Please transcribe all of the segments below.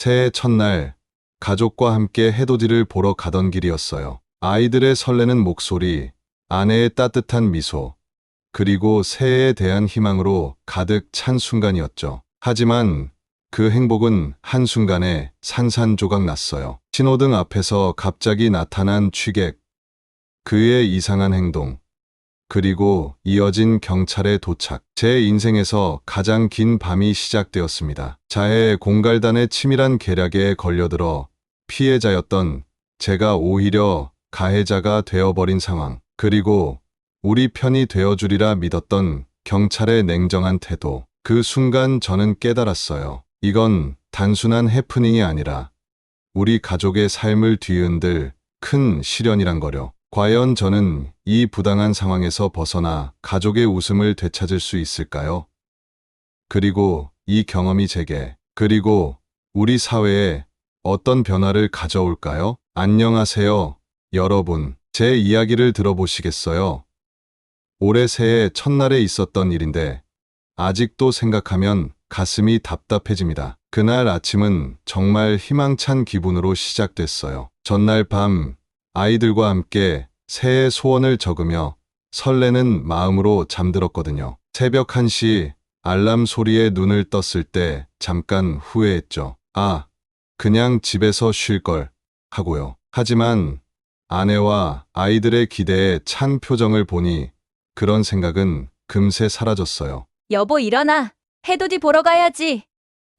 새해 첫날 가족과 함께 해돋이를 보러 가던 길이었어요. 아이들의 설레는 목소리, 아내의 따뜻한 미소, 그리고 새해에 대한 희망으로 가득 찬 순간이었죠. 하지만 그 행복은 한순간에 산산조각 났어요. 신호등 앞에서 갑자기 나타난 취객, 그의 이상한 행동, 그리고 이어진 경찰의 도착. 제 인생에서 가장 긴 밤이 시작되었습니다. 자해 공갈단의 치밀한 계략에 걸려들어 피해자였던 제가 오히려 가해자가 되어버린 상황. 그리고 우리 편이 되어주리라 믿었던 경찰의 냉정한 태도. 그 순간 저는 깨달았어요. 이건 단순한 해프닝이 아니라 우리 가족의 삶을 뒤흔들 큰 시련이란 거요. 과연 저는 이 부당한 상황에서 벗어나 가족의 웃음을 되찾을 수 있을까요? 그리고 이 경험이 제게, 그리고 우리 사회에 어떤 변화를 가져올까요? 안녕하세요, 여러분. 제 이야기를 들어보시겠어요? 올해 새해 첫날에 있었던 일인데 아직도 생각하면 가슴이 답답해집니다. 그날 아침은 정말 희망찬 기분으로 시작됐어요. 전날 밤 아이들과 함께 새해 소원을 적으며 설레는 마음으로 잠들었거든요. 새벽 1시 알람 소리에 눈을 떴을 때 잠깐 후회했죠. 그냥 집에서 쉴 걸 하고요. 하지만 아내와 아이들의 기대에 찬 표정을 보니 그런 생각은 금세 사라졌어요. 여보, 일어나. 해돋이 보러 가야지.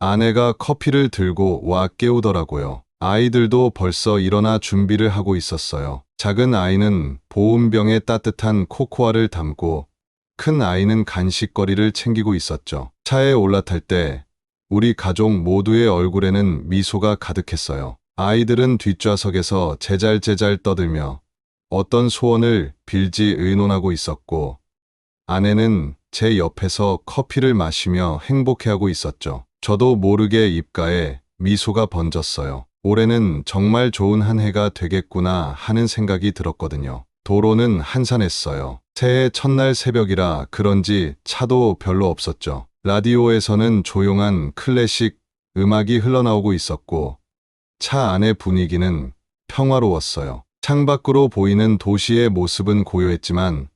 아내가 커피를 들고 와 깨우더라고요. 아이들도 벌써 일어나 준비를 하고 있었어요. 작은 아이는 보온병에 따뜻한 코코아를 담고 큰 아이는 간식거리를 챙기고 있었죠. 차에 올라탈 때 우리 가족 모두의 얼굴에는 미소가 가득했어요. 아이들은 뒷좌석에서 제잘제잘 떠들며 어떤 소원을 빌지 의논하고 있었고, 아내는 제 옆에서 커피를 마시며 행복해하고 있었죠. 저도 모르게 입가에 미소가 번졌어요. 올해는 정말 좋은 한 해가 되겠구나 하는 생각이 들었거든요. 도로는 한산했어요. 새해 첫날 새벽이라 그런지 차도 별로 없었죠. 라디오에서는 조용한 클래식 음악이 흘러나오고 있었고, 차 안의 분위기는 평화로웠어요. 창밖으로 보이는 도시의 모습은 고요했지만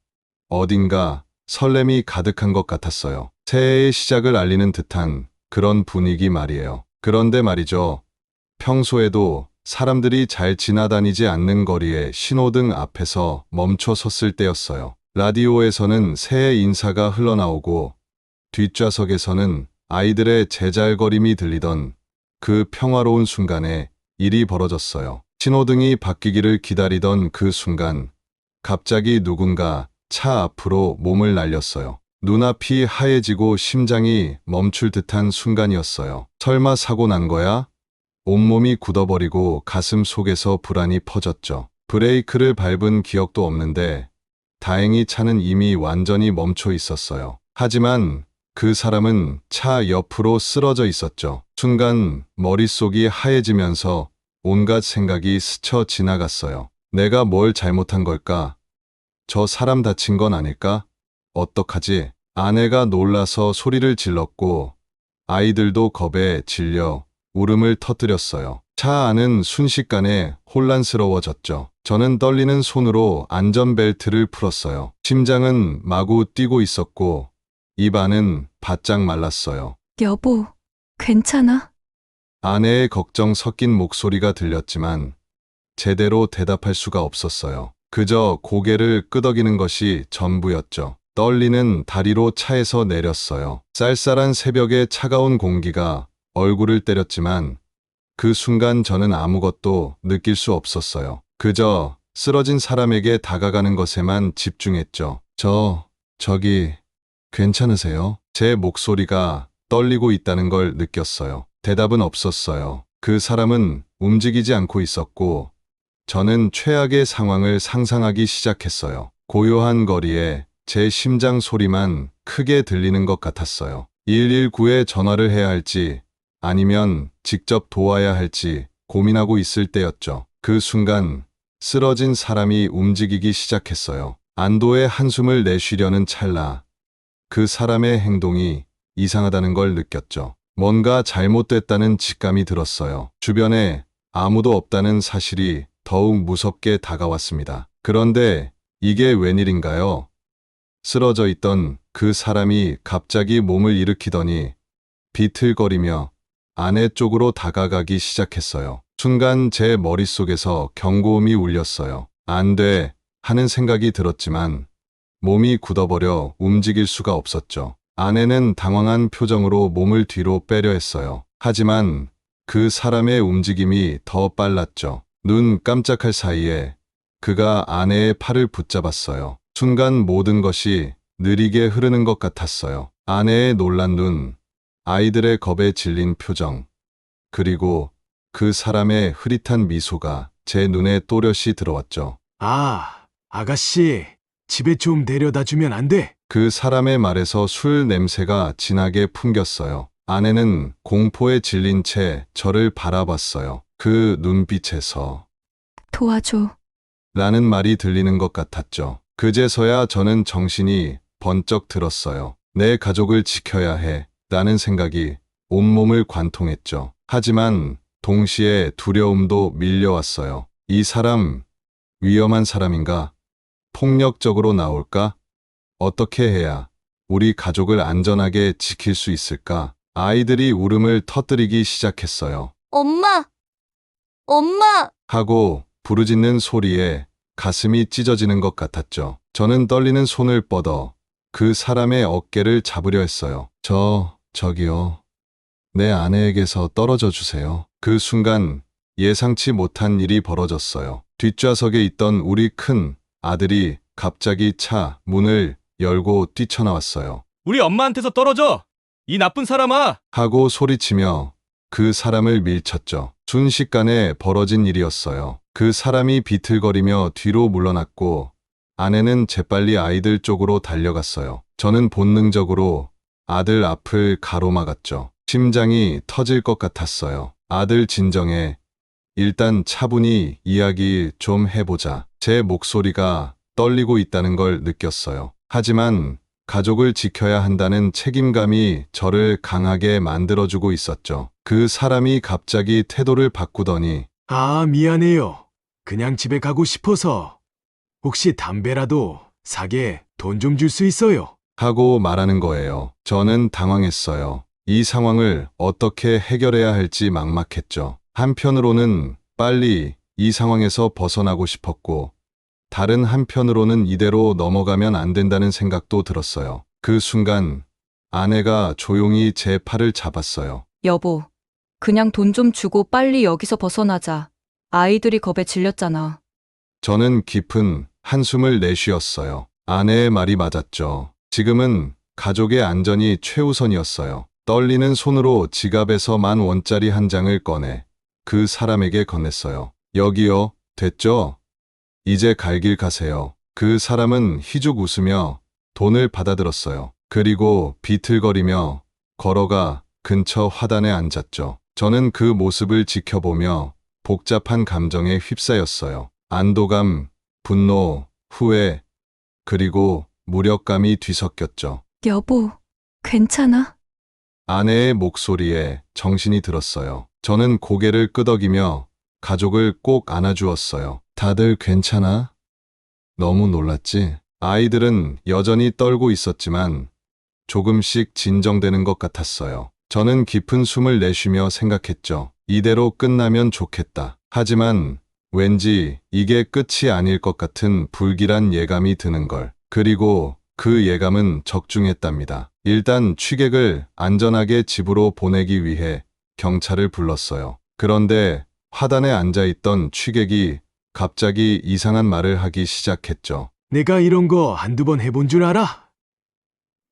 어딘가 설렘이 가득한 것 같았어요. 새해의 시작을 알리는 듯한 그런 분위기 말이에요. 그런데 말이죠. 평소에도 사람들이 잘 지나다니지 않는 거리에 신호등 앞에서 멈춰 섰을 때였어요. 라디오에서는 새해 인사가 흘러나오고 뒷좌석에서는 아이들의 제잘거림이 들리던 그 평화로운 순간에 일이 벌어졌어요. 신호등이 바뀌기를 기다리던 그 순간 갑자기 누군가 차 앞으로 몸을 날렸어요. 눈앞이 하얘지고 심장이 멈출 듯한 순간이었어요. 설마 사고 난 거야? 온몸이 굳어버리고 가슴 속에서 불안이 퍼졌죠. 브레이크를 밟은 기억도 없는데 다행히 차는 이미 완전히 멈춰 있었어요. 하지만 그 사람은 차 옆으로 쓰러져 있었죠. 순간 머릿속이 하얘지면서 온갖 생각이 스쳐 지나갔어요. 내가 뭘 잘못한 걸까? 저 사람 다친 건 아닐까? 어떡하지? 아내가 놀라서 소리를 질렀고 아이들도 겁에 질려 울음을 터뜨렸어요. 차 안은 순식간에 혼란스러워졌죠. 저는 떨리는 손으로 안전벨트를 풀었어요. 심장은 마구 뛰고 있었고 입 안은 바짝 말랐어요. 여보, 괜찮아? 아내의 걱정 섞인 목소리가 들렸지만 제대로 대답할 수가 없었어요. 그저 고개를 끄덕이는 것이 전부였죠. 떨리는 다리로 차에서 내렸어요. 쌀쌀한 새벽의 차가운 공기가 얼굴을 때렸지만 그 순간 저는 아무것도 느낄 수 없었어요. 그저 쓰러진 사람에게 다가가는 것에만 집중했죠. 저기, 괜찮으세요? 제 목소리가 떨리고 있다는 걸 느꼈어요. 대답은 없었어요. 그 사람은 움직이지 않고 있었고 저는 최악의 상황을 상상하기 시작했어요. 고요한 거리에 제 심장 소리만 크게 들리는 것 같았어요. 119에 전화를 해야 할지 아니면 직접 도와야 할지 고민하고 있을 때였죠. 그 순간 쓰러진 사람이 움직이기 시작했어요. 안도의 한숨을 내쉬려는 찰나 그 사람의 행동이 이상하다는 걸 느꼈죠. 뭔가 잘못됐다는 직감이 들었어요. 주변에 아무도 없다는 사실이 더욱 무섭게 다가왔습니다. 그런데 이게 웬일인가요? 쓰러져 있던 그 사람이 갑자기 몸을 일으키더니 비틀거리며 아내 쪽으로 다가가기 시작했어요. 순간 제 머릿속에서 경고음이 울렸어요. 안 돼 하는 생각이 들었지만 몸이 굳어버려 움직일 수가 없었죠. 아내는 당황한 표정으로 몸을 뒤로 빼려 했어요. 하지만 그 사람의 움직임이 더 빨랐죠. 눈 깜짝할 사이에 그가 아내의 팔을 붙잡았어요. 순간 모든 것이 느리게 흐르는 것 같았어요. 아내의 놀란 눈, 아이들의 겁에 질린 표정, 그리고 그 사람의 흐릿한 미소가 제 눈에 또렷이 들어왔죠. 아, 아가씨, 집에 좀 데려다 주면 안 돼? 그 사람의 말에서 술 냄새가 진하게 풍겼어요. 아내는 공포에 질린 채 저를 바라봤어요. 그 눈빛에서 도와줘. 라는 말이 들리는 것 같았죠. 그제서야 저는 정신이 번쩍 들었어요. 내 가족을 지켜야 해. 라는 생각이 온몸을 관통했죠. 하지만 동시에 두려움도 밀려왔어요. 이 사람 위험한 사람인가? 폭력적으로 나올까? 어떻게 해야 우리 가족을 안전하게 지킬 수 있을까? 아이들이 울음을 터뜨리기 시작했어요. 엄마! 엄마! 하고 부르짖는 소리에 가슴이 찢어지는 것 같았죠. 저는 떨리는 손을 뻗어 그 사람의 어깨를 잡으려 했어요. 저기요. 내 아내에게서 떨어져 주세요. 그 순간 예상치 못한 일이 벌어졌어요. 뒷좌석에 있던 우리 큰 아들이 갑자기 차 문을 열고 뛰쳐나왔어요. 우리 엄마한테서 떨어져! 이 나쁜 사람아! 하고 소리치며 그 사람을 밀쳤죠. 순식간에 벌어진 일이었어요. 그 사람이 비틀거리며 뒤로 물러났고 아내는 재빨리 아이들 쪽으로 달려갔어요. 저는 본능적으로 아들 앞을 가로막았죠. 심장이 터질 것 같았어요. 아들 진정해. 일단 차분히 이야기 좀 해보자. 제 목소리가 떨리고 있다는 걸 느꼈어요. 하지만 가족을 지켜야 한다는 책임감이 저를 강하게 만들어주고 있었죠. 그 사람이 갑자기 태도를 바꾸더니 아, 미안해요. 그냥 집에 가고 싶어서. 혹시 담배라도 사게 돈 좀 줄 수 있어요? 하고 말하는 거예요. 저는 당황했어요. 이 상황을 어떻게 해결해야 할지 막막했죠. 한편으로는 빨리 이 상황에서 벗어나고 싶었고, 다른 한편으로는 이대로 넘어가면 안 된다는 생각도 들었어요. 그 순간 아내가 조용히 제 팔을 잡았어요. 여보, 그냥 돈 좀 주고 빨리 여기서 벗어나자. 아이들이 겁에 질렸잖아. 저는 깊은 한숨을 내쉬었어요. 아내의 말이 맞았죠. 지금은 가족의 안전이 최우선이었어요. 떨리는 손으로 지갑에서 10,000원짜리 한 장을 꺼내 그 사람에게 건넸어요. 여기요, 됐죠? 이제 갈 길 가세요. 그 사람은 희죽 웃으며 돈을 받아들었어요. 그리고 비틀거리며 걸어가 근처 화단에 앉았죠. 저는 그 모습을 지켜보며 복잡한 감정에 휩싸였어요. 안도감, 분노, 후회, 그리고 무력감이 뒤섞였죠. 여보, 괜찮아? 아내의 목소리에 정신이 들었어요. 저는 고개를 끄덕이며 가족을 꼭 안아주었어요. 다들 괜찮아? 너무 놀랐지? 아이들은 여전히 떨고 있었지만 조금씩 진정되는 것 같았어요. 저는 깊은 숨을 내쉬며 생각했죠. 이대로 끝나면 좋겠다. 하지만 왠지 이게 끝이 아닐 것 같은 불길한 예감이 드는 걸. 그리고 그 예감은 적중했답니다. 일단 취객을 안전하게 집으로 보내기 위해 경찰을 불렀어요. 그런데 화단에 앉아있던 취객이 갑자기 이상한 말을 하기 시작했죠. 내가 이런 거 한두 번 해본 줄 알아?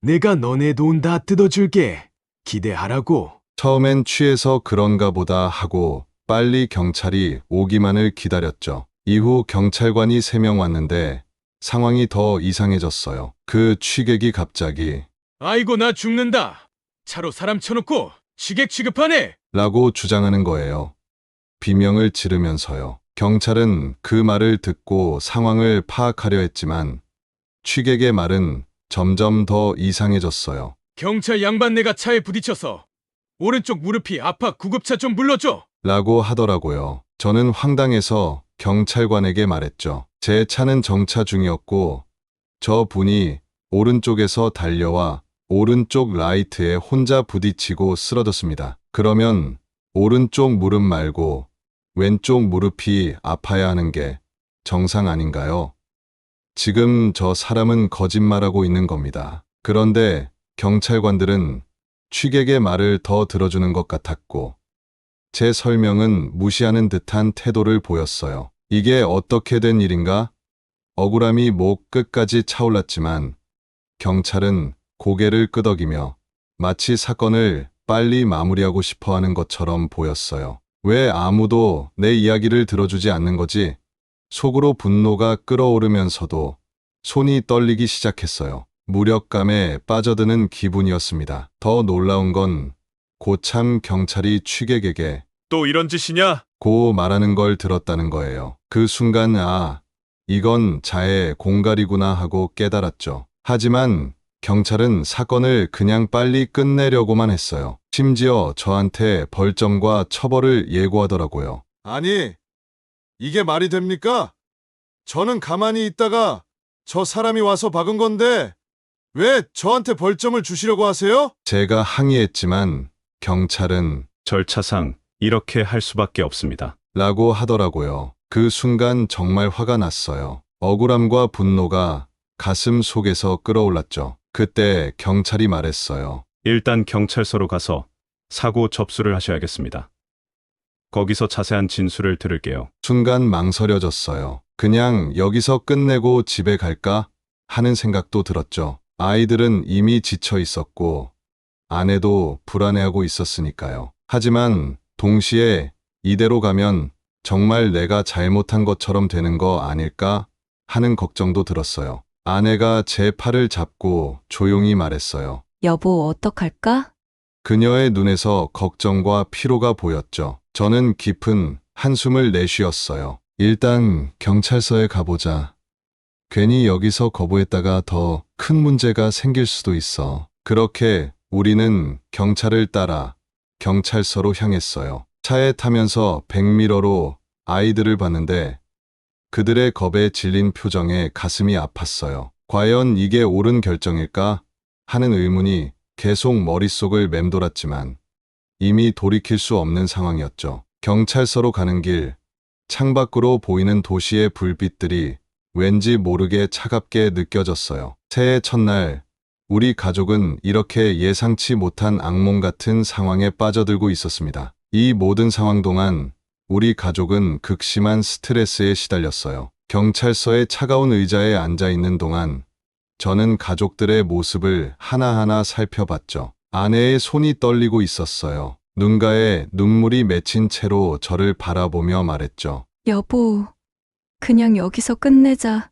내가 너네 돈 다 뜯어줄게. 기대하라고. 처음엔 취해서 그런가 보다 하고 빨리 경찰이 오기만을 기다렸죠. 이후 경찰관이 3명 왔는데 상황이 더 이상해졌어요. 그 취객이 갑자기 아이고, 나 죽는다! 차로 사람 쳐놓고 취객 취급하네! 라고 주장하는 거예요. 비명을 지르면서요. 경찰은 그 말을 듣고 상황을 파악하려 했지만 취객의 말은 점점 더 이상해졌어요. 경찰 양반 내가 차에 부딪혀서 오른쪽 무릎이 아파 구급차 좀 불러줘. 라고 하더라고요. 저는 황당해서 경찰관에게 말했죠. 제 차는 정차 중이었고 저 분이 오른쪽에서 달려와 오른쪽 라이트에 혼자 부딪히고 쓰러졌습니다. 그러면 오른쪽 무릎 말고 왼쪽 무릎이 아파야 하는 게 정상 아닌가요? 지금 저 사람은 거짓말하고 있는 겁니다. 그런데 경찰관들은 취객의 말을 더 들어주는 것 같았고 제 설명은 무시하는 듯한 태도를 보였어요. 이게 어떻게 된 일인가? 억울함이 목 끝까지 차올랐지만 경찰은 고개를 끄덕이며 마치 사건을 빨리 마무리하고 싶어 하는 것처럼 보였어요. 왜 아무도 내 이야기를 들어주지 않는 거지? 속으로 분노가 끓어오르면서도 손이 떨리기 시작했어요. 무력감에 빠져드는 기분이었습니다. 더 놀라운 건 고참 경찰이 취객에게 또 이런 짓이냐? 고 말하는 걸 들었다는 거예요. 그 순간 이건 자의 공갈이구나 하고 깨달았죠. 하지만 경찰은 사건을 그냥 빨리 끝내려고만 했어요. 심지어 저한테 벌점과 처벌을 예고하더라고요. 아니, 이게 말이 됩니까? 저는 가만히 있다가 저 사람이 와서 박은 건데 왜 저한테 벌점을 주시려고 하세요? 제가 항의했지만 경찰은 절차상 이렇게 할 수밖에 없습니다. 라고 하더라고요. 그 순간 정말 화가 났어요. 억울함과 분노가 가슴 속에서 끌어올랐죠. 그때 경찰이 말했어요. 일단 경찰서로 가서 사고 접수를 하셔야겠습니다. 거기서 자세한 진술을 들을게요. 순간 망설여졌어요. 그냥 여기서 끝내고 집에 갈까 하는 생각도 들었죠. 아이들은 이미 지쳐 있었고 아내도 불안해하고 있었으니까요. 하지만 동시에 이대로 가면 정말 내가 잘못한 것처럼 되는 거 아닐까 하는 걱정도 들었어요. 아내가 제 팔을 잡고 조용히 말했어요. 여보, 어떡할까? 그녀의 눈에서 걱정과 피로가 보였죠. 저는 깊은 한숨을 내쉬었어요. 일단 경찰서에 가보자. 괜히 여기서 거부했다가 더 큰 문제가 생길 수도 있어. 그렇게 우리는 경찰을 따라 경찰서로 향했어요. 차에 타면서 백미러로 아이들을 봤는데 그들의 겁에 질린 표정에 가슴이 아팠어요. 과연 이게 옳은 결정일까 하는 의문이 계속 머릿속을 맴돌았지만 이미 돌이킬 수 없는 상황이었죠. 경찰서로 가는 길, 창밖으로 보이는 도시의 불빛들이 왠지 모르게 차갑게 느껴졌어요. 새해 첫날, 우리 가족은 이렇게 예상치 못한 악몽 같은 상황에 빠져들고 있었습니다. 이 모든 상황 동안 우리 가족은 극심한 스트레스에 시달렸어요. 경찰서의 차가운 의자에 앉아 있는 동안 저는 가족들의 모습을 하나하나 살펴봤죠. 아내의 손이 떨리고 있었어요. 눈가에 눈물이 맺힌 채로 저를 바라보며 말했죠. 여보, 그냥 여기서 끝내자.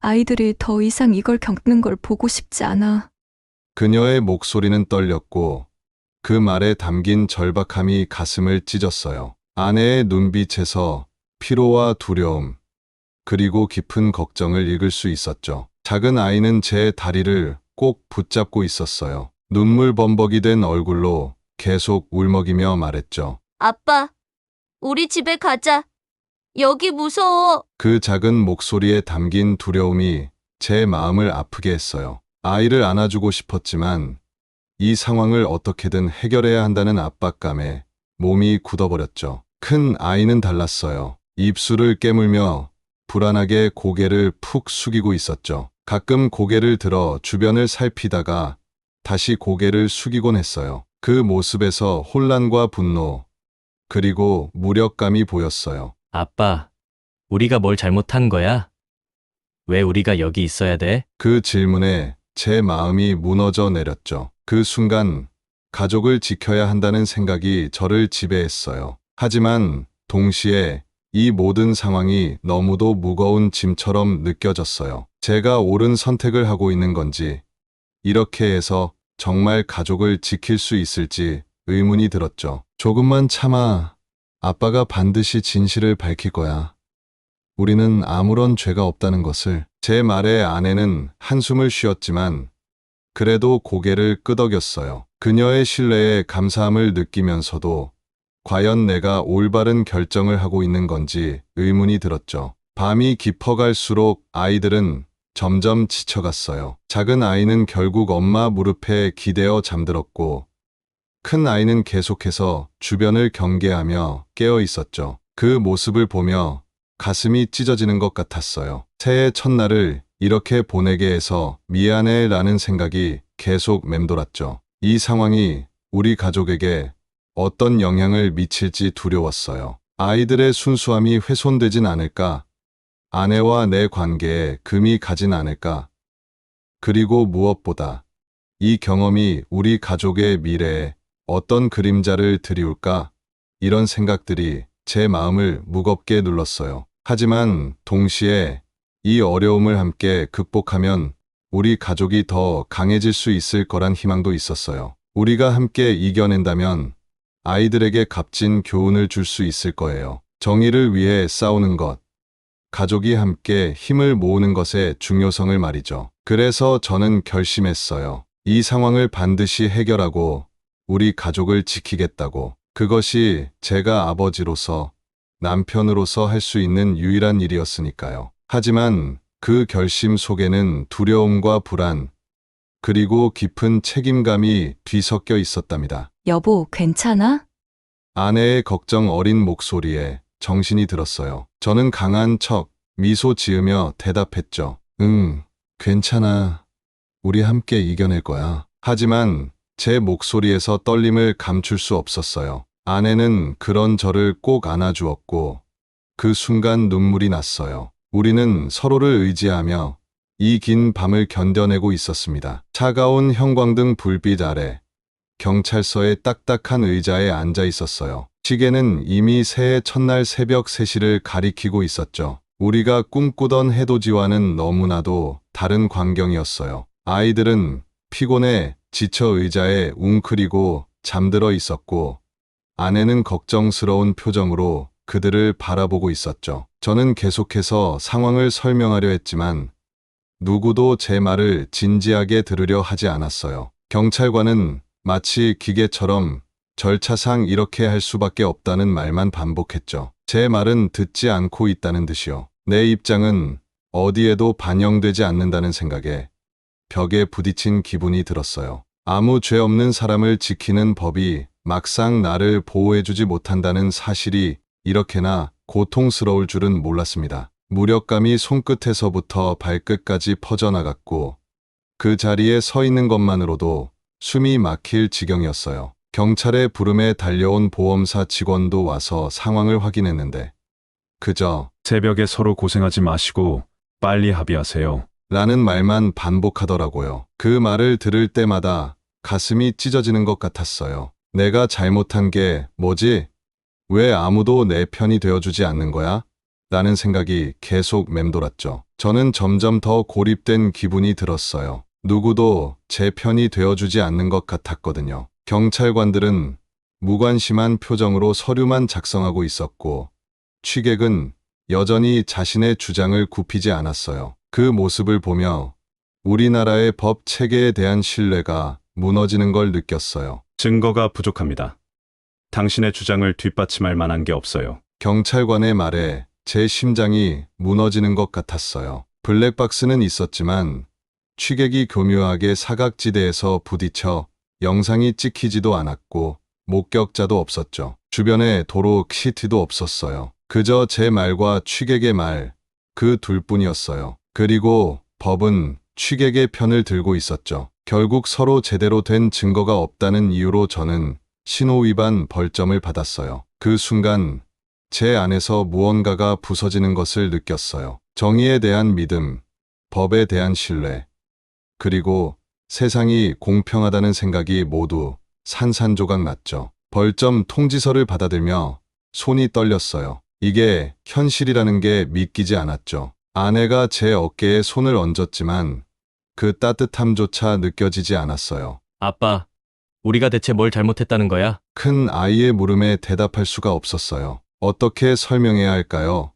아이들이 더 이상 이걸 겪는 걸 보고 싶지 않아. 그녀의 목소리는 떨렸고 그 말에 담긴 절박함이 가슴을 찢었어요. 아내의 눈빛에서 피로와 두려움, 그리고 깊은 걱정을 읽을 수 있었죠. 작은 아이는 제 다리를 꼭 붙잡고 있었어요. 눈물 범벅이 된 얼굴로 계속 울먹이며 말했죠. 아빠, 우리 집에 가자. 여기 무서워. 그 작은 목소리에 담긴 두려움이 제 마음을 아프게 했어요. 아이를 안아주고 싶었지만 이 상황을 어떻게든 해결해야 한다는 압박감에 몸이 굳어버렸죠. 큰 아이는 달랐어요. 입술을 깨물며 불안하게 고개를 푹 숙이고 있었죠. 가끔 고개를 들어 주변을 살피다가 다시 고개를 숙이곤 했어요. 그 모습에서 혼란과 분노, 그리고 무력감이 보였어요. 아빠, 우리가 뭘 잘못한 거야? 왜 우리가 여기 있어야 돼? 그 질문에 제 마음이 무너져 내렸죠. 그 순간 가족을 지켜야 한다는 생각이 저를 지배했어요. 하지만 동시에 이 모든 상황이 너무도 무거운 짐처럼 느껴졌어요. 제가 옳은 선택을 하고 있는 건지, 이렇게 해서 정말 가족을 지킬 수 있을지 의문이 들었죠. 조금만 참아. 아빠가 반드시 진실을 밝힐 거야. 우리는 아무런 죄가 없다는 것을. 제 말에 아내는 한숨을 쉬었지만 그래도 고개를 끄덕였어요. 그녀의 신뢰에 감사함을 느끼면서도 과연 내가 올바른 결정을 하고 있는 건지 의문이 들었죠. 밤이 깊어갈수록 아이들은 점점 지쳐갔어요. 작은 아이는 결국 엄마 무릎에 기대어 잠들었고, 큰 아이는 계속해서 주변을 경계하며 깨어 있었죠. 그 모습을 보며 가슴이 찢어지는 것 같았어요. 새해 첫날을 이렇게 보내게 해서 미안해 라는 생각이 계속 맴돌았죠. 이 상황이 우리 가족에게 어떤 영향을 미칠지 두려웠어요. 아이들의 순수함이 훼손되진 않을까? 아내와 내 관계에 금이 가진 않을까? 그리고 무엇보다 이 경험이 우리 가족의 미래에 어떤 그림자를 드리울까? 이런 생각들이 제 마음을 무겁게 눌렀어요. 하지만 동시에 이 어려움을 함께 극복하면 우리 가족이 더 강해질 수 있을 거란 희망도 있었어요. 우리가 함께 이겨낸다면 아이들에게 값진 교훈을 줄 수 있을 거예요. 정의를 위해 싸우는 것, 가족이 함께 힘을 모으는 것의 중요성을 말이죠. 그래서 저는 결심했어요. 이 상황을 반드시 해결하고 우리 가족을 지키겠다고. 그것이 제가 아버지로서, 남편으로서 할 수 있는 유일한 일이었으니까요. 하지만 그 결심 속에는 두려움과 불안, 그리고 깊은 책임감이 뒤섞여 있었답니다. 여보, 괜찮아? 아내의 걱정 어린 목소리에 정신이 들었어요. 저는 강한 척 미소 지으며 대답했죠. 응, 괜찮아. 우리 함께 이겨낼 거야. 하지만 제 목소리에서 떨림을 감출 수 없었어요. 아내는 그런 저를 꼭 안아주었고 그 순간 눈물이 났어요. 우리는 서로를 의지하며 이 긴 밤을 견뎌내고 있었습니다. 차가운 형광등 불빛 아래 경찰서의 딱딱한 의자에 앉아 있었어요. 시계는 이미 새해 첫날 새벽 3시를 가리키고 있었죠. 우리가 꿈꾸던 해돋이와는 너무나도 다른 광경이었어요. 아이들은 피곤해 지쳐 의자에 웅크리고 잠들어 있었고, 아내는 걱정스러운 표정으로 그들을 바라보고 있었죠. 저는 계속해서 상황을 설명하려 했지만 누구도 제 말을 진지하게 들으려 하지 않았어요. 경찰관은 마치 기계처럼 절차상 이렇게 할 수밖에 없다는 말만 반복했죠. 제 말은 듣지 않고 있다는 듯이요. 내 입장은 어디에도 반영되지 않는다는 생각에 벽에 부딪힌 기분이 들었어요. 아무 죄 없는 사람을 지키는 법이 막상 나를 보호해주지 못한다는 사실이 이렇게나 고통스러울 줄은 몰랐습니다. 무력감이 손끝에서부터 발끝까지 퍼져나갔고 그 자리에 서 있는 것만으로도 숨이 막힐 지경이었어요. 경찰의 부름에 달려온 보험사 직원도 와서 상황을 확인했는데 그저 새벽에 서로 고생하지 마시고 빨리 합의하세요. 라는 말만 반복하더라고요. 그 말을 들을 때마다 가슴이 찢어지는 것 같았어요. 내가 잘못한 게 뭐지? 왜 아무도 내 편이 되어주지 않는 거야? 라는 생각이 계속 맴돌았죠. 저는 점점 더 고립된 기분이 들었어요. 누구도 제 편이 되어주지 않는 것 같았거든요. 경찰관들은 무관심한 표정으로 서류만 작성하고 있었고, 취객은 여전히 자신의 주장을 굽히지 않았어요. 그 모습을 보며 우리나라의 법 체계에 대한 신뢰가 무너지는 걸 느꼈어요. 증거가 부족합니다. 당신의 주장을 뒷받침할 만한 게 없어요. 경찰관의 말에 제 심장이 무너지는 것 같았어요. 블랙박스는 있었지만 취객이 교묘하게 사각지대에서 부딪혀 영상이 찍히지도 않았고 목격자도 없었죠. 주변에 도로 시트도 없었어요. 그저 제 말과 취객의 말, 그 둘뿐이었어요. 그리고 법은 취객의 편을 들고 있었죠. 결국 서로 제대로 된 증거가 없다는 이유로 저는 신호위반 벌점을 받았어요. 그 순간 제 안에서 무언가가 부서지는 것을 느꼈어요. 정의에 대한 믿음, 법에 대한 신뢰, 그리고 세상이 공평하다는 생각이 모두 산산조각 났죠. 벌점 통지서를 받아들며 손이 떨렸어요. 이게 현실이라는 게 믿기지 않았죠. 아내가 제 어깨에 손을 얹었지만 그 따뜻함조차 느껴지지 않았어요. 아빠, 우리가 대체 뭘 잘못했다는 거야? 큰 아이의 물음에 대답할 수가 없었어요. 어떻게 설명해야 할까요?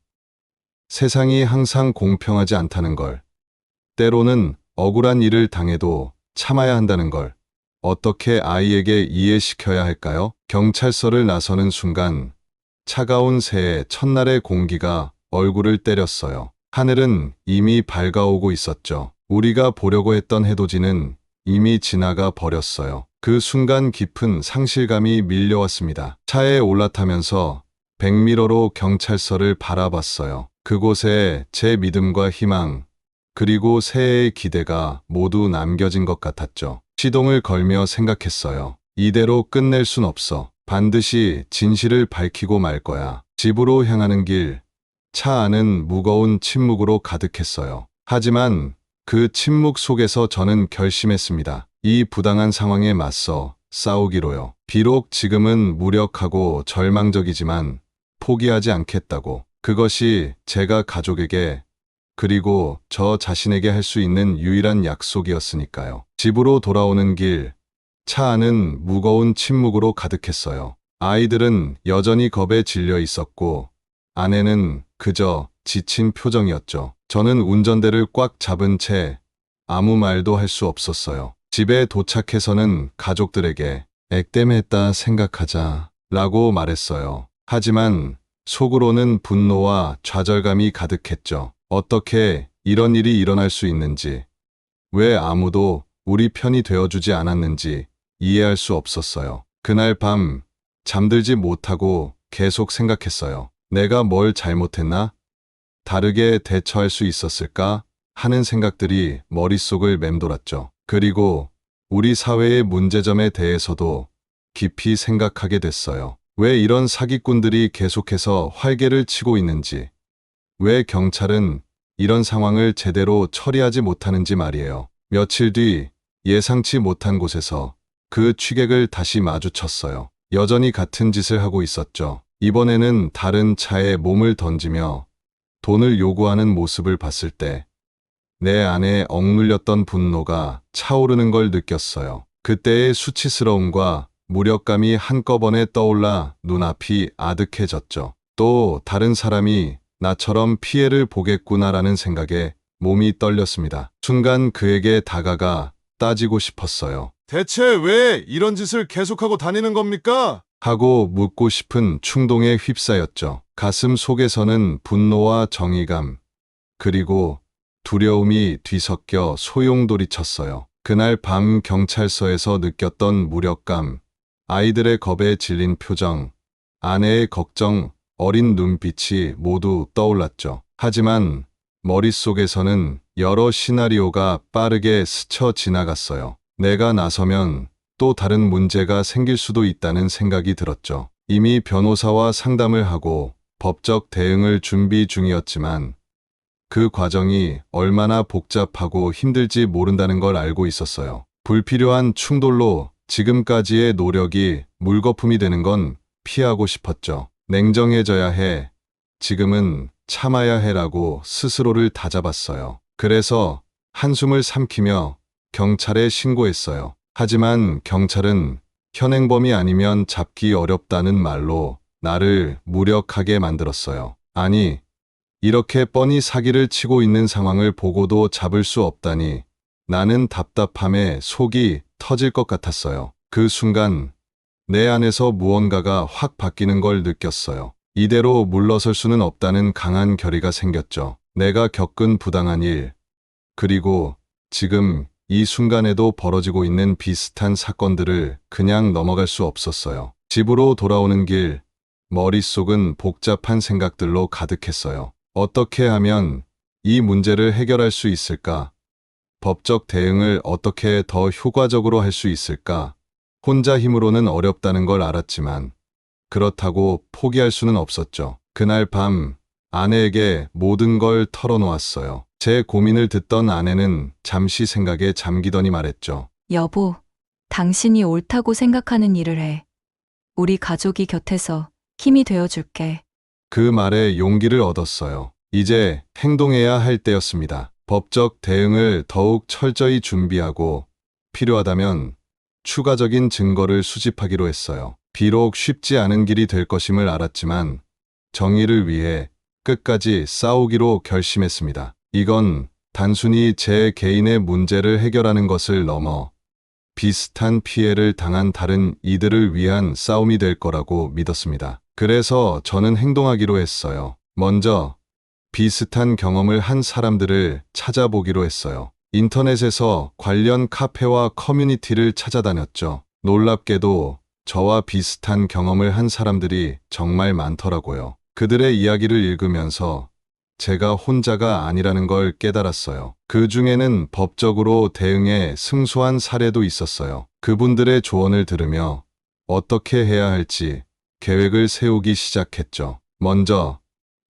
세상이 항상 공평하지 않다는 걸. 때로는 억울한 일을 당해도 참아야 한다는 걸 어떻게 아이에게 이해시켜야 할까요? 경찰서를 나서는 순간 차가운 새해 첫날의 공기가 얼굴을 때렸어요. 하늘은 이미 밝아오고 있었죠. 우리가 보려고 했던 해돋이는 이미 지나가 버렸어요. 그 순간 깊은 상실감이 밀려왔습니다. 차에 올라타면서 백미러로 경찰서를 바라봤어요. 그곳에 제 믿음과 희망, 그리고 새해의 기대가 모두 남겨진 것 같았죠. 시동을 걸며 생각했어요. 이대로 끝낼 순 없어. 반드시 진실을 밝히고 말 거야. 집으로 향하는 길, 차 안은 무거운 침묵으로 가득했어요. 하지만 그 침묵 속에서 저는 결심했습니다. 이 부당한 상황에 맞서 싸우기로요. 비록 지금은 무력하고 절망적이지만 포기하지 않겠다고. 그것이 제가 가족에게 그리고 저 자신에게 할 수 있는 유일한 약속이었으니까요. 집으로 돌아오는 길, 차 안은 무거운 침묵으로 가득했어요. 아이들은 여전히 겁에 질려 있었고 아내는 그저 지친 표정이었죠. 저는 운전대를 꽉 잡은 채 아무 말도 할 수 없었어요. 집에 도착해서는 가족들에게 액땜했다 생각하자 라고 말했어요. 하지만 속으로는 분노와 좌절감이 가득했죠. 어떻게 이런 일이 일어날 수 있는지, 왜 아무도 우리 편이 되어주지 않았는지 이해할 수 없었어요. 그날 밤 잠들지 못하고 계속 생각했어요. 내가 뭘 잘못했나? 다르게 대처할 수 있었을까? 하는 생각들이 머릿속을 맴돌았죠. 그리고 우리 사회의 문제점에 대해서도 깊이 생각하게 됐어요. 왜 이런 사기꾼들이 계속해서 활개를 치고 있는지, 왜 경찰은 이런 상황을 제대로 처리하지 못하는지 말이에요. 며칠 뒤 예상치 못한 곳에서 그 취객을 다시 마주쳤어요. 여전히 같은 짓을 하고 있었죠. 이번에는 다른 차에 몸을 던지며 돈을 요구하는 모습을 봤을 때 내 안에 억눌렸던 분노가 차오르는 걸 느꼈어요. 그때의 수치스러움과 무력감이 한꺼번에 떠올라 눈앞이 아득해졌죠. 또 다른 사람이 나처럼 피해를 보겠구나라는 생각에 몸이 떨렸습니다. 순간 그에게 다가가 따지고 싶었어요. 대체 왜 이런 짓을 계속하고 다니는 겁니까? 하고 묻고 싶은 충동에 휩싸였죠. 가슴 속에서는 분노와 정의감, 그리고 두려움이 뒤섞여 소용돌이쳤어요. 그날 밤 경찰서에서 느꼈던 무력감, 아이들의 겁에 질린 표정, 아내의 걱정, 어린 눈빛이 모두 떠올랐죠. 하지만 머릿속에서는 여러 시나리오가 빠르게 스쳐 지나갔어요. 내가 나서면 또 다른 문제가 생길 수도 있다는 생각이 들었죠. 이미 변호사와 상담을 하고 법적 대응을 준비 중이었지만 그 과정이 얼마나 복잡하고 힘들지 모른다는 걸 알고 있었어요. 불필요한 충돌로 지금까지의 노력이 물거품이 되는 건 피하고 싶었죠. 냉정해져야 해. 지금은 참아야 해라고 스스로를 다잡았어요. 그래서 한숨을 삼키며 경찰에 신고했어요. 하지만 경찰은 현행범이 아니면 잡기 어렵다는 말로 나를 무력하게 만들었어요. 아니, 이렇게 뻔히 사기를 치고 있는 상황을 보고도 잡을 수 없다니 나는 답답함에 속이 터질 것 같았어요. 그 순간 내 안에서 무언가가 확 바뀌는 걸 느꼈어요. 이대로 물러설 수는 없다는 강한 결의가 생겼죠. 내가 겪은 부당한 일, 그리고 지금 이 순간에도 벌어지고 있는 비슷한 사건들을 그냥 넘어갈 수 없었어요. 집으로 돌아오는 길, 머릿속은 복잡한 생각들로 가득했어요. 어떻게 하면 이 문제를 해결할 수 있을까? 법적 대응을 어떻게 더 효과적으로 할 수 있을까? 혼자 힘으로는 어렵다는 걸 알았지만 그렇다고 포기할 수는 없었죠. 그날 밤 아내에게 모든 걸 털어놓았어요. 제 고민을 듣던 아내는 잠시 생각에 잠기더니 말했죠. 여보, 당신이 옳다고 생각하는 일을 해. 우리 가족이 곁에서 힘이 되어줄게. 그 말에 용기를 얻었어요. 이제 행동해야 할 때였습니다. 법적 대응을 더욱 철저히 준비하고 필요하다면 추가적인 증거를 수집하기로 했어요. 비록 쉽지 않은 길이 될 것임을 알았지만 정의를 위해 끝까지 싸우기로 결심했습니다. 이건 단순히 제 개인의 문제를 해결하는 것을 넘어 비슷한 피해를 당한 다른 이들을 위한 싸움이 될 거라고 믿었습니다. 그래서 저는 행동하기로 했어요. 먼저 비슷한 경험을 한 사람들을 찾아보기로 했어요. 인터넷에서 관련 카페와 커뮤니티를 찾아다녔죠. 놀랍게도 저와 비슷한 경험을 한 사람들이 정말 많더라고요. 그들의 이야기를 읽으면서 제가 혼자가 아니라는 걸 깨달았어요. 그 중에는 법적으로 대응에 승소한 사례도 있었어요. 그분들의 조언을 들으며 어떻게 해야 할지 계획을 세우기 시작했죠. 먼저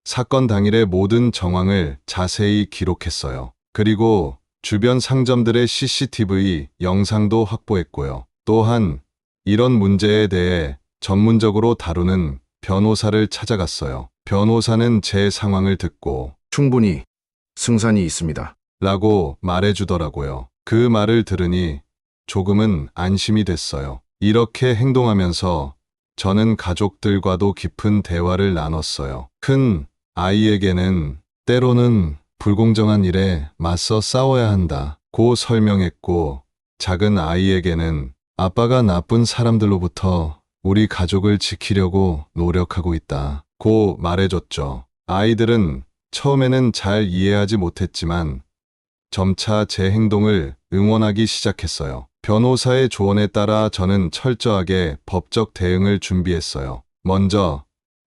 사건 당일의 모든 정황을 자세히 기록했어요. 그리고 주변 상점들의 CCTV 영상도 확보했고요. 또한 이런 문제에 대해 전문적으로 다루는 변호사를 찾아갔어요. 변호사는 제 상황을 듣고 충분히 승산이 있습니다. 라고 말해주더라고요. 그 말을 들으니 조금은 안심이 됐어요. 이렇게 행동하면서 저는 가족들과도 깊은 대화를 나눴어요. 큰 아이에게는 때로는 불공정한 일에 맞서 싸워야 한다고 설명했고, 작은 아이에게는 아빠가 나쁜 사람들로부터 우리 가족을 지키려고 노력하고 있다고 말해줬죠. 아이들은 처음에는 잘 이해하지 못했지만 점차 제 행동을 응원하기 시작했어요. 변호사의 조언에 따라 저는 철저하게 법적 대응을 준비했어요. 먼저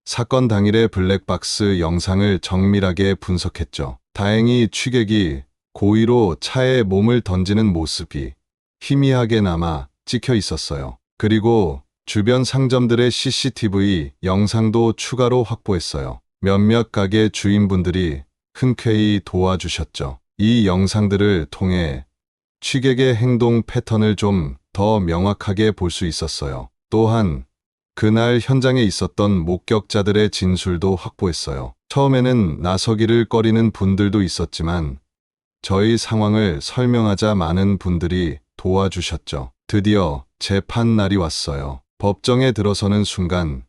사건 당일의 블랙박스 영상을 정밀하게 분석했죠. 다행히 취객이 고의로 차에 몸을 던지는 모습이 희미하게 남아 찍혀 있었어요. 그리고 주변 상점들의 CCTV 영상도 추가로 확보했어요. 몇몇 가게 주인분들이 흔쾌히 도와주셨죠. 이 영상들을 통해 취객의 행동 패턴을 좀 더 명확하게 볼 수 있었어요. 또한 그날 현장에 있었던 목격자들의 진술도 확보했어요. 처음에는 나서기를 꺼리는 분들도 있었지만 저희 상황을 설명하자 많은 분들이 도와주셨죠. 드디어 재판 날이 왔어요. 법정에 들어서는 순간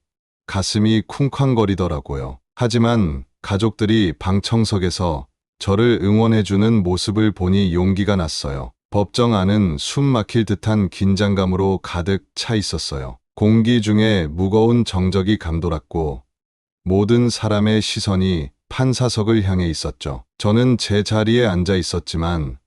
가슴이 쿵쾅거리더라고요. 하지만 가족들이 방청석에서 저를 응원해주는 모습을 보니 용기가 났어요. 법정 안은 숨 막힐 듯한 긴장감으로 가득 차 있었어요. 공기 중에 무거운 정적이 감돌았고 모든 사람의 시선이 판사석을 향해 있었죠. 저는 제 자리에 앉아 있었지만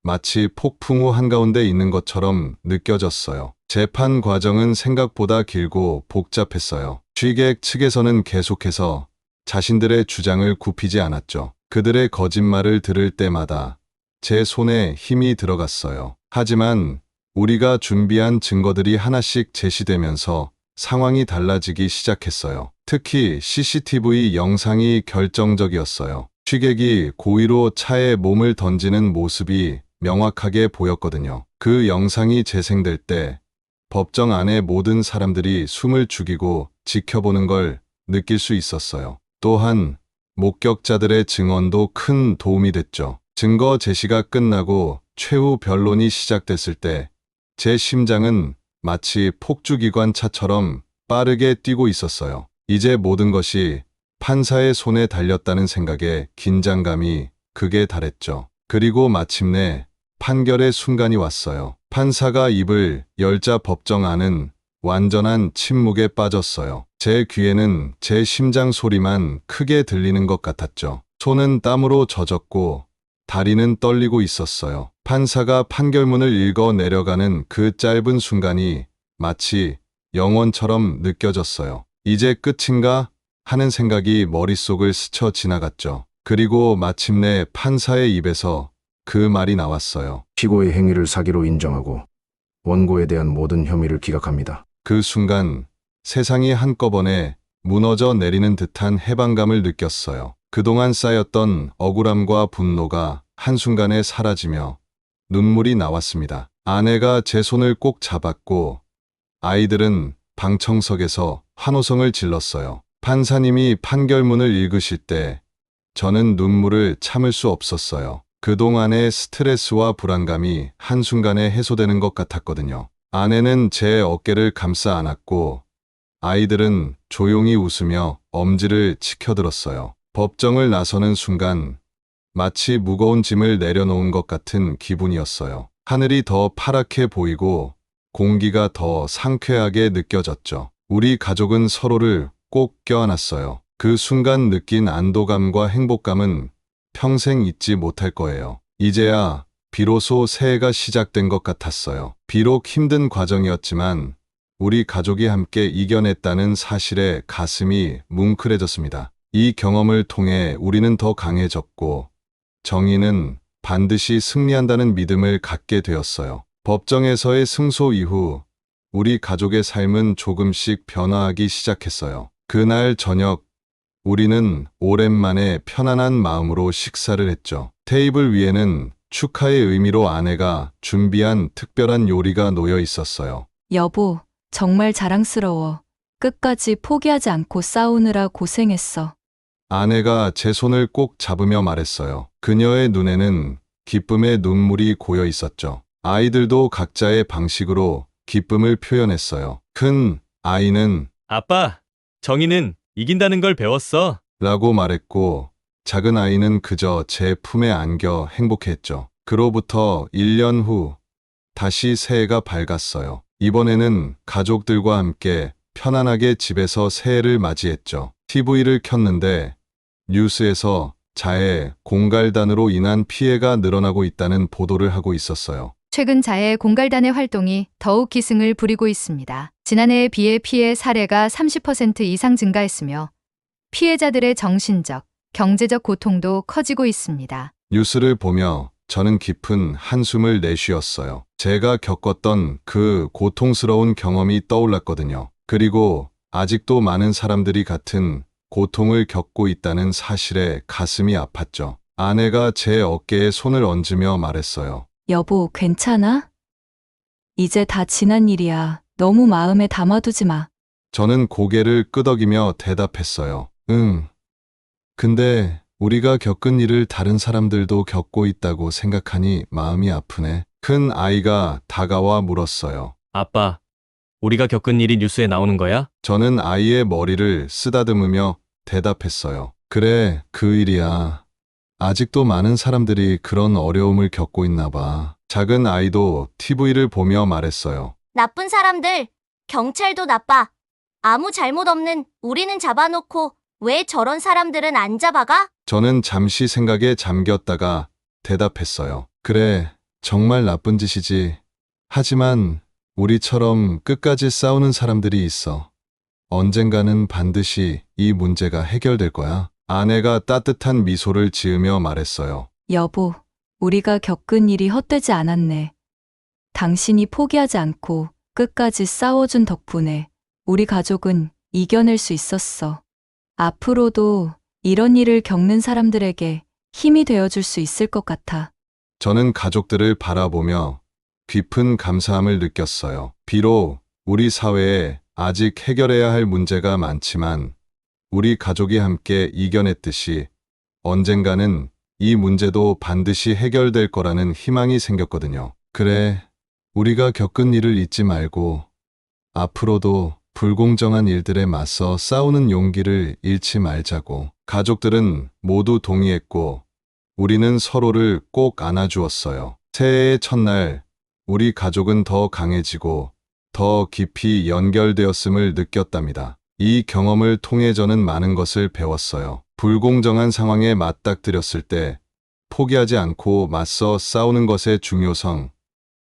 마치 폭풍 우 한가운데 있는 것처럼 느껴졌어요. 재판 과정은 생각보다 길고 복잡했어요. 취객 측에서는 계속해서 자신들의 주장을 굽히지 않았죠. 그들의 거짓말을 들을 때마다 제 손에 힘이 들어갔어요. 하지만 우리가 준비한 증거들이 하나씩 제시되면서 상황이 달라지기 시작했어요. 특히 CCTV 영상이 결정적이었어요. 취객이 고의로 차에 몸을 던지는 모습이 명확하게 보였거든요. 그 영상이 재생될 때 법정 안의 모든 사람들이 숨을 죽이고 지켜보는 걸 느낄 수 있었어요. 또한 목격자들의 증언도 큰 도움이 됐죠. 증거 제시가 끝나고 최후 변론이 시작됐을 때 제 심장은 마치 폭주기관차처럼 빠르게 뛰고 있었어요. 이제 모든 것이 판사의 손에 달렸다는 생각에 긴장감이 극에 달했죠. 그리고 마침내 판결의 순간이 왔어요. 판사가 입을 열자 법정 안은 완전한 침묵에 빠졌어요. 제 귀에는 제 심장 소리만 크게 들리는 것 같았죠. 손은 땀으로 젖었고 다리는 떨리고 있었어요. 판사가 판결문을 읽어 내려가는 그 짧은 순간이 마치 영원처럼 느껴졌어요. 이제 끝인가 하는 생각이 머릿속을 스쳐 지나갔죠. 그리고 마침내 판사의 입에서 그 말이 나왔어요. 피고의 행위를 사기로 인정하고 원고에 대한 모든 혐의를 기각합니다. 그 순간 세상이 한꺼번에 무너져 내리는 듯한 해방감을 느꼈어요. 그동안 쌓였던 억울함과 분노가 한순간에 사라지며 눈물이 나왔습니다. 아내가 제 손을 꼭 잡았고 아이들은 방청석에서 환호성을 질렀어요. 판사님이 판결문을 읽으실 때 저는 눈물을 참을 수 없었어요. 그동안의 스트레스와 불안감이 한순간에 해소되는 것 같았거든요. 아내는 제 어깨를 감싸 안았고 아이들은 조용히 웃으며 엄지를 치켜들었어요. 법정을 나서는 순간 마치 무거운 짐을 내려놓은 것 같은 기분이었어요. 하늘이 더 파랗게 보이고 공기가 더 상쾌하게 느껴졌죠. 우리 가족은 서로를 꼭 껴안았어요. 그 순간 느낀 안도감과 행복감은 평생 잊지 못할 거예요. 이제야 비로소 새해가 시작된 것 같았어요. 비록 힘든 과정이었지만 우리 가족이 함께 이겨냈다는 사실에 가슴이 뭉클해졌습니다. 이 경험을 통해 우리는 더 강해졌고 정의는 반드시 승리한다는 믿음을 갖게 되었어요. 법정에서의 승소 이후 우리 가족의 삶은 조금씩 변화하기 시작했어요. 그날 저녁 우리는 오랜만에 편안한 마음으로 식사를 했죠. 테이블 위에는 축하의 의미로 아내가 준비한 특별한 요리가 놓여 있었어요. 여보, 정말 자랑스러워. 끝까지 포기하지 않고 싸우느라 고생했어. 아내가 제 손을 꼭 잡으며 말했어요. 그녀의 눈에는 기쁨의 눈물이 고여 있었죠. 아이들도 각자의 방식으로 기쁨을 표현했어요. 큰 아이는 아빠, 정의는 이긴다는 걸 배웠어. 라고 말했고 작은 아이는 그저 제 품에 안겨 행복해했죠. 그로부터 1년 후 다시 새해가 밝았어요. 이번에는 가족들과 함께 편안하게 집에서 새해를 맞이했죠. TV를 켰는데 뉴스에서 자해 공갈단으로 인한 피해가 늘어나고 있다는 보도를 하고 있었어요. 최근 자해 공갈단의 활동이 더욱 기승을 부리고 있습니다. 지난해에 비해 피해 사례가 30% 이상 증가했으며 피해자들의 정신적, 경제적 고통도 커지고 있습니다. 뉴스를 보며 저는 깊은 한숨을 내쉬었어요. 제가 겪었던 그 고통스러운 경험이 떠올랐거든요. 그리고 아직도 많은 사람들이 같은 고통을 겪고 있다는 사실에 가슴이 아팠죠. 아내가 제 어깨에 손을 얹으며 말했어요. 여보, 괜찮아? 이제 다 지난 일이야. 너무 마음에 담아두지 마. 저는 고개를 끄덕이며 대답했어요. 응. 근데 우리가 겪은 일을 다른 사람들도 겪고 있다고 생각하니 마음이 아프네. 큰 아이가 다가와 물었어요. 아빠, 우리가 겪은 일이 뉴스에 나오는 거야? 저는 아이의 머리를 쓰다듬으며 대답했어요. 그래, 그 일이야. 아직도 많은 사람들이 그런 어려움을 겪고 있나 봐. 작은 아이도 TV를 보며 말했어요. 나쁜 사람들, 경찰도 나빠. 아무 잘못 없는 우리는 잡아놓고 왜 저런 사람들은 안 잡아가? 저는 잠시 생각에 잠겼다가 대답했어요. 그래, 정말 나쁜 짓이지. 하지만 우리처럼 끝까지 싸우는 사람들이 있어. 언젠가는 반드시 이 문제가 해결될 거야. 아내가 따뜻한 미소를 지으며 말했어요. 여보, 우리가 겪은 일이 헛되지 않았네. 당신이 포기하지 않고 끝까지 싸워준 덕분에 우리 가족은 이겨낼 수 있었어. 앞으로도 이런 일을 겪는 사람들에게 힘이 되어줄 수 있을 것 같아. 저는 가족들을 바라보며 깊은 감사함을 느꼈어요. 비록 우리 사회에 아직 해결해야 할 문제가 많지만 우리 가족이 함께 이겨냈듯이 언젠가는 이 문제도 반드시 해결될 거라는 희망이 생겼거든요. 그래, 우리가 겪은 일을 잊지 말고 앞으로도 불공정한 일들에 맞서 싸우는 용기를 잃지 말자고. 가족들은 모두 동의했고 우리는 서로를 꼭 안아주었어요. 새해의 첫날 우리 가족은 더 강해지고 더 깊이 연결되었음을 느꼈답니다. 이 경험을 통해 저는 많은 것을 배웠어요. 불공정한 상황에 맞닥뜨렸을 때 포기하지 않고 맞서 싸우는 것의 중요성,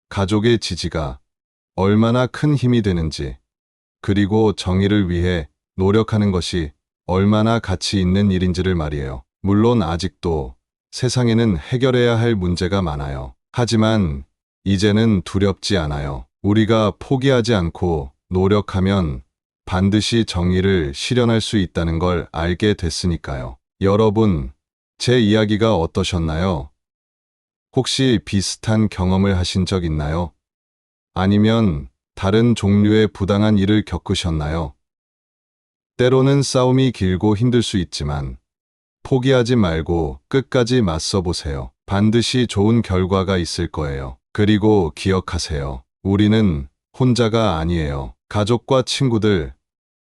가족의 지지가 얼마나 큰 힘이 되는지, 그리고 정의를 위해 노력하는 것이 얼마나 가치 있는 일인지를 말이에요. 물론 아직도 세상에는 해결해야 할 문제가 많아요. 하지만 이제는 두렵지 않아요. 우리가 포기하지 않고 노력하면 반드시 정의를 실현할 수 있다는 걸 알게 됐으니까요. 여러분, 제 이야기가 어떠셨나요? 혹시 비슷한 경험을 하신 적 있나요? 아니면 다른 종류의 부당한 일을 겪으셨나요? 때로는 싸움이 길고 힘들 수 있지만 포기하지 말고 끝까지 맞서 보세요. 반드시 좋은 결과가 있을 거예요. 그리고 기억하세요. 우리는 혼자가 아니에요. 가족과 친구들,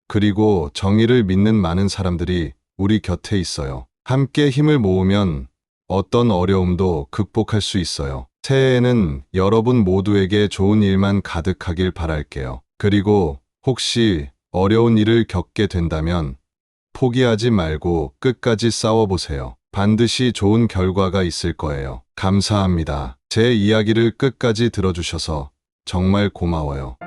그리고 정의를 믿는 많은 사람들이 우리 곁에 있어요. 함께 힘을 모으면 어떤 어려움도 극복할 수 있어요. 새해에는 여러분 모두에게 좋은 일만 가득하길 바랄게요. 그리고 혹시 어려운 일을 겪게 된다면 포기하지 말고 끝까지 싸워보세요. 반드시 좋은 결과가 있을 거예요. 감사합니다. 제 이야기를 끝까지 들어주셔서 정말 고마워요.